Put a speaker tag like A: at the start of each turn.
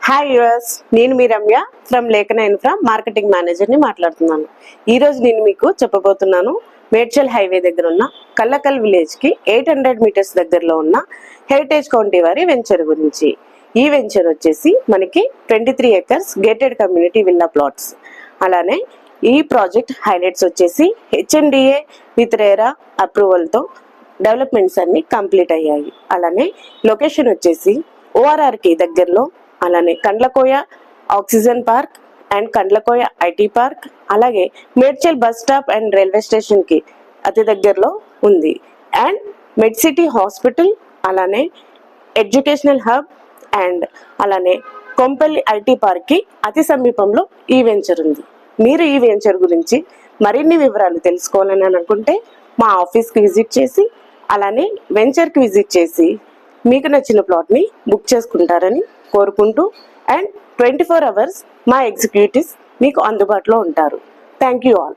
A: Hi yours, నేను మీ Ramya from లేఖన infra marketing మేనేజర్ని మాట్లాడుతున్నాను. ఈరోజు నేను మీకు చెప్పబోతున్నాను మేడ్చల్ హైవే దగ్గర ఉన్న కల్లకల్ విలేజ్కి 800 మీటర్స్ దగ్గరలో ఉన్న హెరిటేజ్ కౌంటీ వారి వెంచర్ గురించి. ఈ వెంచర్ వచ్చేసి మనకి 23 acres gated community villa plots. అలానే ఈ ప్రాజెక్ట్ హైలైట్స్ వచ్చేసి HNDA విత్ రేరా అప్రూవల్తో డెవలప్మెంట్స్ అన్ని కంప్లీట్ అయ్యాయి. అలానే లొకేషన్ వచ్చేసి ORRకి దగ్గరలో, అలానే Kandlakoya oxygen park and Kandlakoya IT park, అలాగే Medchal bus stop and railway స్టేషన్కి అతి దగ్గరలో ఉంది. అండ్ మెడ్ సిటీ హాస్పిటల్, అలానే ఎడ్యుకేషనల్ హబ్ అండ్ అలానే కొంపల్లి ఐటీ పార్క్కి అతి సమీపంలో ఈ వెంచర్ ఉంది. మీరు ఈ వెంచర్ గురించి మరిన్ని వివరాలు తెలుసుకోవాలని అనుకుంటే మా ఆఫీస్కి విజిట్ చేసి, అలానే వెంచర్కి విజిట్ చేసి మీకు నచ్చిన ప్లాట్ని బుక్ చేసుకుంటారని కోరుకుంటూ, అండ్ 24 hours మా ఎగ్జిక్యూటివ్స్ మీకు అందుబాటులో ఉంటారు. Thank you all.